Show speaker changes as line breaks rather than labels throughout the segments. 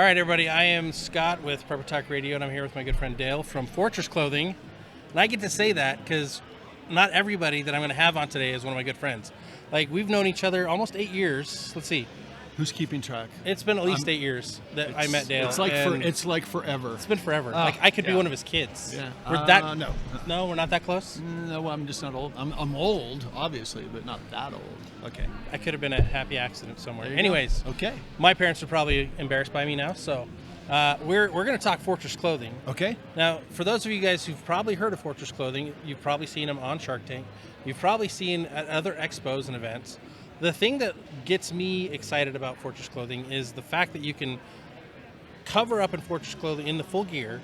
All right, everybody, I am Scott with Prepper Talk Radio, and I'm here with my good friend Dale from Fortress Clothing. And I get to say that because not everybody that I'm going to have on today is one of my good friends. Like, we've known each other almost 8 years. Let's see.
Who's keeping track?
It's been at least 8 years that I met Dale.
It's like forever.
It's been forever. Like, I could be one of his kids.
Yeah.
We're
No,
we're not that close?
No, I'm just not old. I'm old, obviously, but not that old. Okay.
I could have been a happy accident somewhere.
There you
Anyways,
go. Okay.
My parents are probably embarrassed by me now, so we're going to talk Fortress Clothing.
Okay.
Now, for those of you guys who've probably heard of Fortress Clothing, you've probably seen them on Shark Tank. You've probably seen at other expos and events. The thing that gets me excited about Fortress Clothing is the fact that you can cover up in Fortress Clothing in the full gear,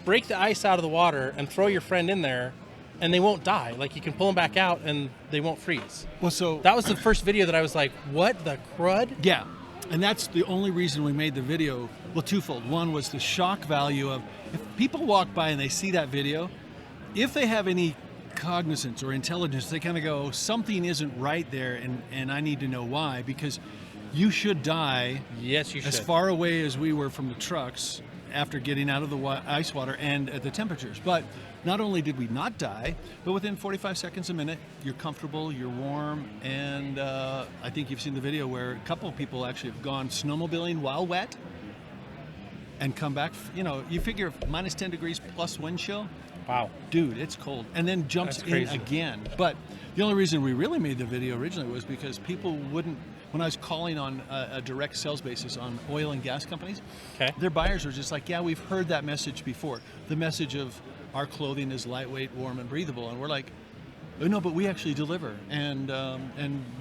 break the ice out of the water, and throw your friend in there, and they won't die. Like, you can pull them back out, and they won't freeze.
Well, so
That was the first video that I was like, what the crud?
yeah, and that's the only reason we made the video. Well, twofold. One was the shock value of if people walk by and they see that video, if they have any cognizance or intelligence, they kind of go, something isn't right there, and I need to know why, because you should die.
Yes, you should.
As far away as we were from the trucks after getting out of the ice water and at the temperatures. But not only did we not die, but within 45 seconds a minute, you're comfortable, you're warm, and I think you've seen the video where a couple of people actually have gone snowmobiling while wet and come back. You know, you figure minus 10 degrees plus wind chill.
Wow.
Dude, it's cold. And then jumps
That's
in
crazy.
again. But the only reason we really made the video originally was because people wouldn't, when I was calling on a direct sales basis on oil and gas companies,
Okay.
their buyers were just like, yeah, we've heard that message before. The message of our clothing is lightweight, warm, and breathable. And we're like, oh, no, but we actually deliver. And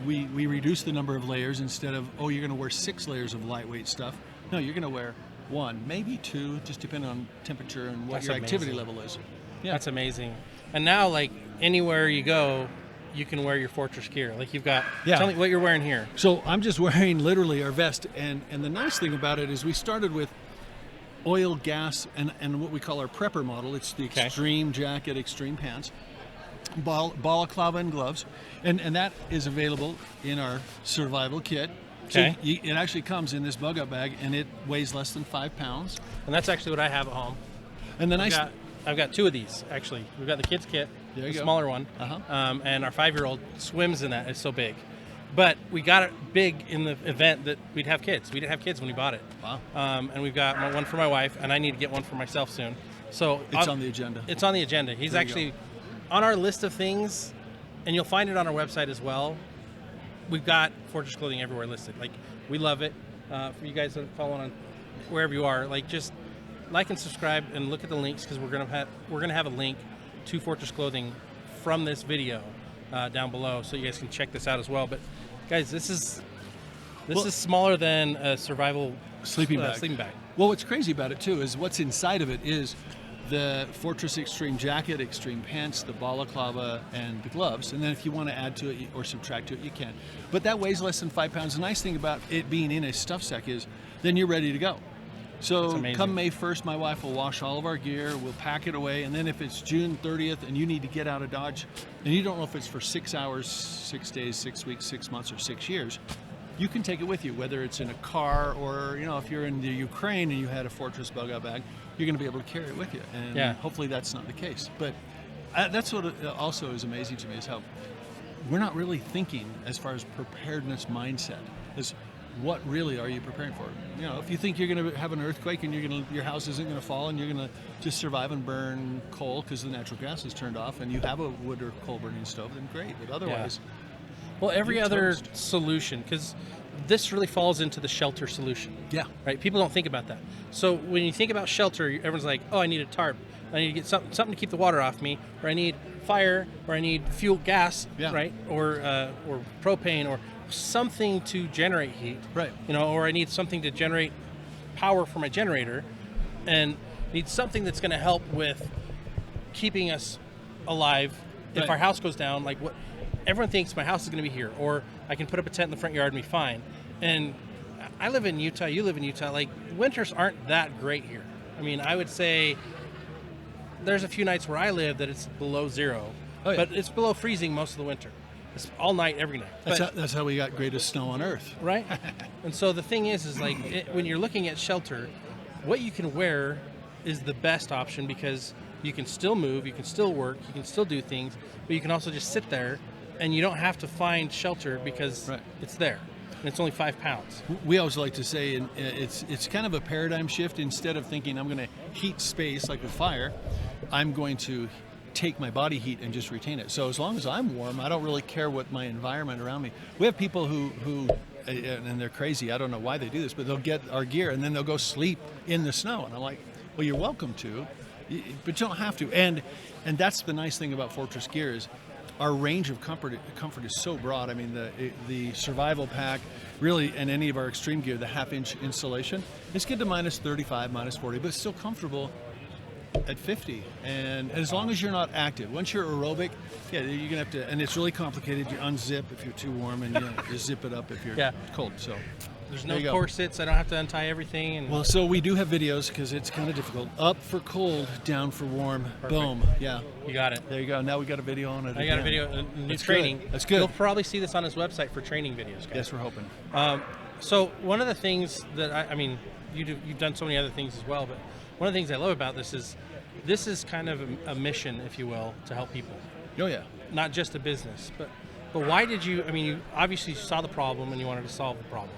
we reduce the number of layers instead of, oh, you're going to wear 6 layers of lightweight stuff. No, you're going to wear 1, maybe 2, just depending on temperature and what
That's
your
amazing.
activity level is. Yeah.
That's amazing. And now, like, anywhere you go, you can wear your Fortress gear. Like, you've got, tell me what you're wearing here.
So I'm just wearing literally our vest, and the nice thing about it is we started with oil, gas, and what we call our prepper model. It's the extreme jacket, extreme pants, balaclava and gloves, and that is available in our survival kit.
Okay.
So it actually comes in this bug-out bag, and it weighs less than 5 pounds.
And that's actually what I have at home.
And the nice
I've got 2 of these, actually. We've got the kids kit,
There you
the
go.
smaller one, and our 5-year-old swims in that. It's so big. But we got it big in the event that we'd have kids. We didn't have kids when we bought it.
Wow.
And we've got one for my wife, and I need to get one for myself soon. So
It's on the agenda.
It's on the agenda. He's
There you
actually on our list of things, and you'll find it on our website as well. We've got Fortress Clothing everywhere listed. Like, we love it. For you guys that are following on wherever you are, like, just like and subscribe and look at the links, because we're gonna have a link to Fortress Clothing from this video down below, so you guys can check this out as well. But guys, this is smaller than a survival
sleeping bag. Well, what's crazy about it too is what's inside of it is the Fortress Extreme jacket, extreme pants, the balaclava, and the gloves. And then if you want to add to it or subtract to it, you can. But that weighs less than 5 pounds. The nice thing about it being in a stuff sack is then you're ready to go. So come May 1st, my wife will wash all of our gear, we'll pack it away, and then if it's June 30th and you need to get out of Dodge, and you don't know if it's for 6 hours, 6 days, 6 weeks, 6 months, or 6 years, you can take it with you, whether it's in a car or, you know, if you're in the Ukraine and you had a Fortress bug-out bag, you're going to be able to carry it with you. And hopefully that's not the case. But that's what also is amazing to me, is how we're not really thinking as far as preparedness mindset. Is what really are you preparing for? You know, if you think you're going to have an earthquake and your house isn't going to fall and you're going to just survive and burn coal because the natural gas is turned off and you have a wood or coal burning stove, then great. But otherwise,
well, every other solution, because this really falls into the shelter solution.
Yeah.
Right. People don't think about that. So when you think about shelter, everyone's like, "Oh, I need a tarp. I need to get something to keep the water off me, or I need fire, or I need fuel, gas, right, or propane, or something to generate heat,
right?
You know, or I need something to generate power for my generator, and need something that's going to help with keeping us alive if our house goes down. Like, what everyone thinks, my house is going to be here, or I can put up a tent in the front yard and be fine. And I live in Utah, you live in Utah. Like, winters aren't that great here. I mean, I would say there's a few nights where I live that it's below 0, but it's below freezing most of the winter. It's all night, every night.
That's how we got greatest snow on Earth.
Right? And so the thing is like, when you're looking at shelter, what you can wear is the best option because you can still move, you can still work, you can still do things, but you can also just sit there and you don't have to find shelter because it's there. And it's only 5 pounds.
We always like to say it's kind of a paradigm shift. Instead of thinking I'm going to heat space like with fire, I'm going to take my body heat and just retain it. So as long as I'm warm, I don't really care what my environment around me. We have people who and they're crazy. I don't know why they do this, but they'll get our gear and then they'll go sleep in the snow. And I'm like, well, you're welcome to, but you don't have to. And that's the nice thing about Fortress gear is our range of comfort is so broad. I mean, the survival pack, really, and any of our extreme gear, the half-inch insulation, it's good to minus 35, minus 40, but it's still comfortable at 50. And as long as you're not active, once you're aerobic, yeah, you're gonna have to. And it's really complicated. You unzip if you're too warm, and you zip it up if you're cold. So.
There's no corsets. I don't have to untie everything. And
well, so we do have videos because it's kind of difficult. Up for cold, down for warm. Perfect. Boom. Yeah.
You got it.
There you go. Now we got a video on it.
I got a video, new training.
That's good.
You'll probably see this on his website for training videos, guys.
Yes, we're hoping.
So one of the things that I mean, you've done so many other things as well, but one of the things I love about this is kind of a mission, if you will, to help people.
Oh yeah.
Not just a business, but why did you? I mean, you obviously saw the problem and you wanted to solve the problem.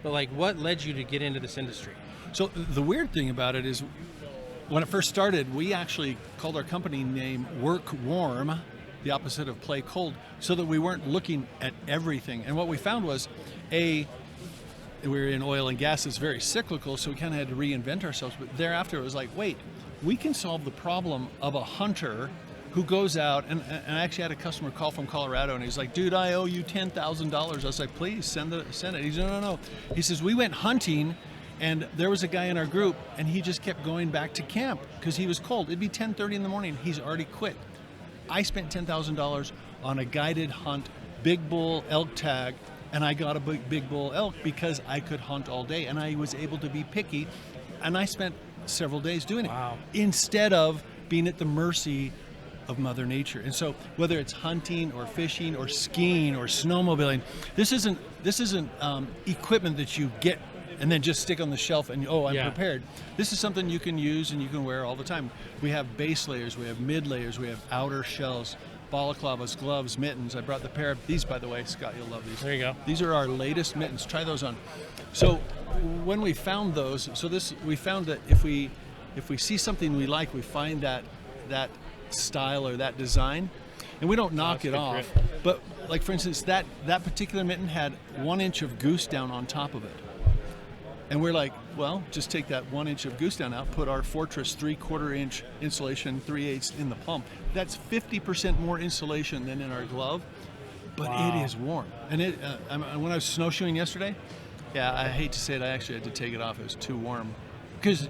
But like, what led you to get into this industry?
So the weird thing about it is, when it first started, we actually called our company name Work Warm, the opposite of Play Cold, so that we weren't looking at everything. And what we found was, we were in oil and gas, it's very cyclical, so we kind of had to reinvent ourselves. But thereafter, it was like, wait, we can solve the problem of a hunter who goes out, and I actually had a customer call from Colorado, and he's like, dude, I owe you $10,000. I was like, please, send it. He said, no. He says, we went hunting, and there was a guy in our group, and he just kept going back to camp because he was cold. It'd be 10:30 in the morning. He's already quit. I spent $10,000 on a guided hunt, big bull elk tag, and I got a big bull elk because I could hunt all day, and I was able to be picky, and I spent several days doing it instead of being at the mercy of Mother Nature. And so whether it's hunting or fishing or skiing or snowmobiling, this isn't equipment that you get and then just stick on the shelf and I'm prepared. This is something you can use and you can wear all the time. We have base layers, we have mid layers, we have outer shells, balaclavas, gloves, mittens. I brought the pair of these, by the way. Scott, you'll love these.
There you go.
These are our latest mittens. Try those on. So when we found those, we found that if we see something we like, we find that style or that design, and we don't knock it off. But like, for instance, that particular mitten had 1 inch of goose down on top of it, and we're like, well, just take that 1 inch of goose down out, put our Fortress 3/4 inch insulation 3/8 in the palm. That's 50% more insulation than in our glove, but it is warm. And when I was snowshoeing yesterday, I hate to say it, I actually had to take it off. It was too warm because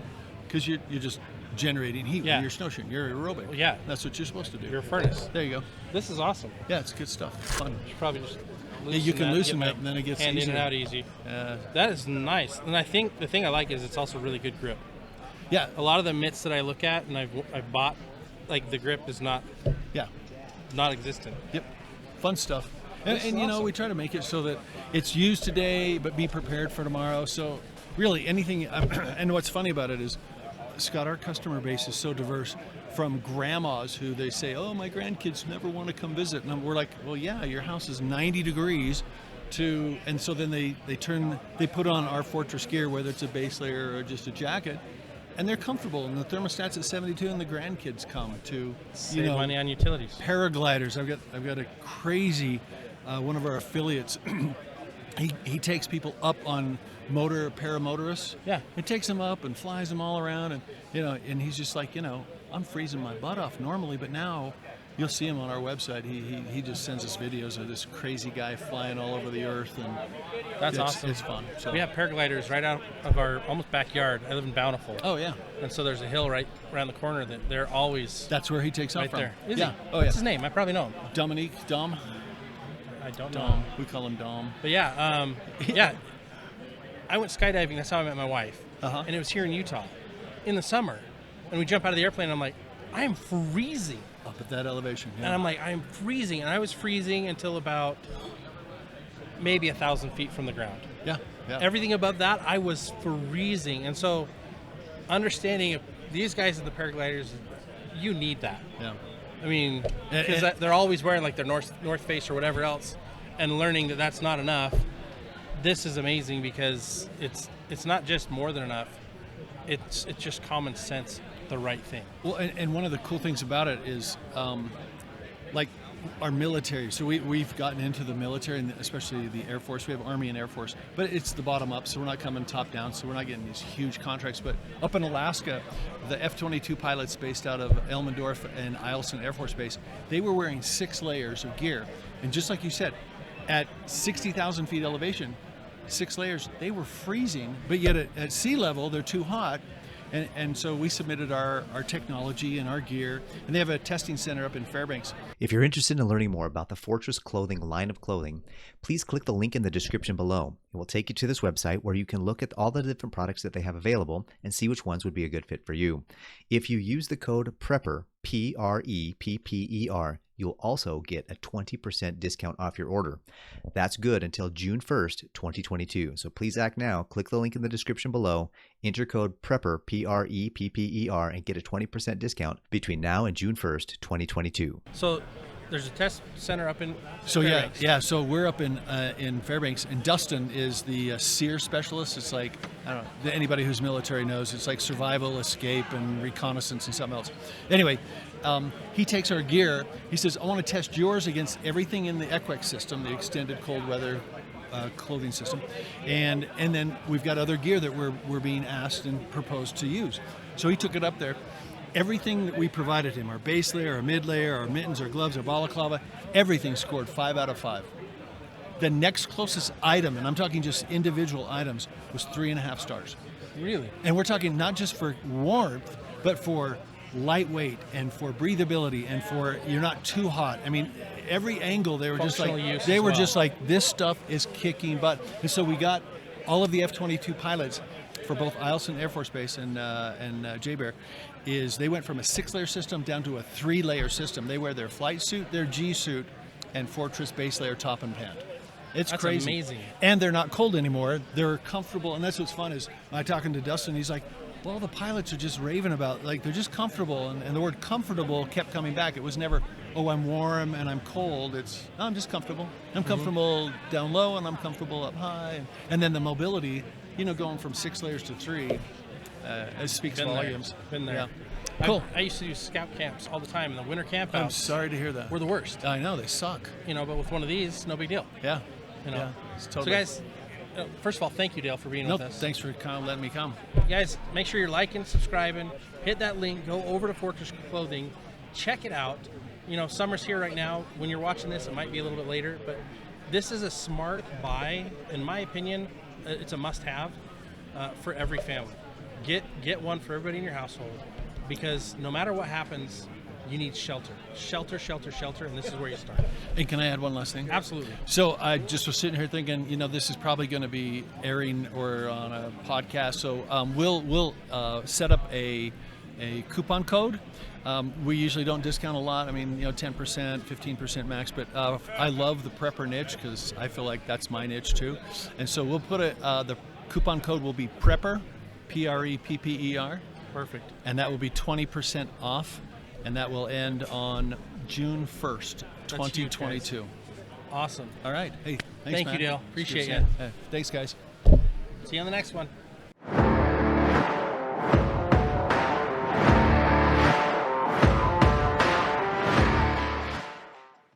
you're just generating heat when you're snowshoeing. You're aerobic.
Well,
that's what you're supposed to do.
You're a furnace.
There you go.
This is awesome.
Yeah, it's good stuff. It's fun.
You should probably just
you can loosen it, and then it gets
hand
easier.
in and out easy. That is nice. And I think the thing I like is it's also really good grip.
Yeah.
A lot of the mitts that I look at and I've bought, like, the grip is not non-existent.
Yep. Fun stuff. And we try to make it so that it's used today, but be prepared for tomorrow. So really anything. And what's funny about it is, Scott, our customer base is so diverse, from grandmas who they say, oh, my grandkids never want to come visit. And we're like, well, yeah, your house is 90 degrees and so then they put on our Fortress gear, whether it's a base layer or just a jacket, and they're comfortable, and the thermostat's at 72, and the grandkids come to
save money on utilities.
Paragliders. I've got a crazy one of our affiliates. he takes people up on paramotorists.
Yeah.
He takes them up and flies them all around, and and he's just like, I'm freezing my butt off normally, but now you'll see him on our website. He just sends us videos of this crazy guy flying all over the earth, and
that's awesome.
It's fun. So.
We have paragliders right out of our almost backyard. I live in Bountiful.
Oh yeah.
And so there's a hill right around the corner that they're always.
That's where he takes off
right
from.
There. Is
yeah.
He?
Oh
What's
yeah.
his name? I probably know him.
Dom.
I don't know.
Dom. We call him Dom.
But yeah. I went skydiving. That's how I met my wife. And it was here in Utah, in the summer. And we jump out of the airplane, and I'm like, I am freezing.
Up at that elevation. Yeah.
And I'm like, I'm freezing. And I was freezing until about maybe 1,000 feet from the ground.
Yeah. Yeah.
Everything above that, I was freezing. And so understanding these guys are the paragliders, you need that.
Yeah.
I mean, because they're always wearing like their North Face or whatever else, and learning that that's not enough. This is amazing because it's not just more than enough. It's just common sense, the right thing.
Well, and one of the cool things about it is, like our military. So we've gotten into the military, and especially the Air Force. We have Army and Air Force, but it's the bottom up. So we're not coming top down. So we're not getting these huge contracts. But up in Alaska, the F-22 pilots based out of Elmendorf and Eielson Air Force Base, they were wearing 6 layers of gear. And just like you said, at 60,000 feet elevation, 6 layers, they were freezing, but yet at sea level, they're too hot. And so we submitted our technology and our gear, and they have a testing center up in Fairbanks.
If you're interested in learning more about the Fortress Clothing line of clothing, please click the link in the description below. It will take you to this website where you can look at all the different products that they have available and see which ones would be a good fit for you. If you use the code PREPPER, PREPPER, you'll also get a 20% discount off your order. That's good until June 1st, 2022. So please act now. Click the link in the description below, enter code PREPPER, PREPPER, and get a 20% discount between now and June 1st, 2022.
So there's a test center up in
Fairbanks.
Fairbanks.
So we're up in Fairbanks, and Dustin is the SEER specialist. It's like, I don't know, anybody who's military knows, it's like survival, escape, and reconnaissance and something else. Anyway, he takes our gear. He says, I want to test yours against everything in the EQUEX system, the extended cold weather clothing system, and then we've got other gear that we're being asked and proposed to use. So he took it up there. Everything that we provided him, our base layer, our mid layer, our mittens, our gloves, our balaclava, everything scored 5 out of 5. The next closest item, and I'm talking just individual items, was 3.5 stars.
Really?
And we're talking not just for warmth, but for lightweight and for breathability and for you're not too hot. I mean, every angle they were just like just like, this stuff is kicking butt. And so we got all of the F-22 pilots for both Eielson Air Force Base and JBER, is they went from a 6-layer system down to a 3-layer system. They wear their flight suit, their G suit, and Fortress base layer top and pant. It's
That's
crazy.
amazing.
And they're not cold anymore. They're comfortable, and that's what's fun is I talking to Dustin, he's like, well, the pilots are just raving about, like, they're just comfortable, and the word comfortable kept coming back. It was never, oh, I'm warm and I'm cold. It's, oh, I'm just comfortable. I'm comfortable down low, and I'm comfortable up high. And then the mobility, you know, going from 6 layers to 3, it speaks volumes.
Been there.
Yeah. Cool.
I used to do scout camps all the time, and the winter camp
I'm
outs
sorry to hear that.
were the worst.
I know, they suck.
You know, but with one of these, no big deal.
Yeah.
You know.
Yeah, it's totally.
So guys, first of all, thank you, Dale, for being with us.
Thanks for letting me come.
Guys, make sure you're liking, subscribing, hit that link, go over to Fortress Clothing, check it out. You know, summer's here right now. When you're watching this, it might be a little bit later, but this is a smart buy. In my opinion, it's a must-have for every family. Get one for everybody in your household, because no matter what happens, you need shelter. Shelter, shelter, shelter, and this is where you start.
And can I add one last thing?
Absolutely.
So I just was sitting here thinking, you know, this is probably going to be airing or on a podcast. So we'll set up a coupon code. We usually don't discount a lot. I mean, you know, 10%, 15% max. But I love the prepper niche because I feel like that's my niche too. And so we'll put the coupon code will be prepper, PREPPER.
Perfect.
And that will be 20% off. And that will end on June 1st, 2022.
Awesome.
All right. Hey, thanks,
Thank
man.
you, Dale. Appreciate
Good
you.
seeing Thanks, guys.
See you on the next one.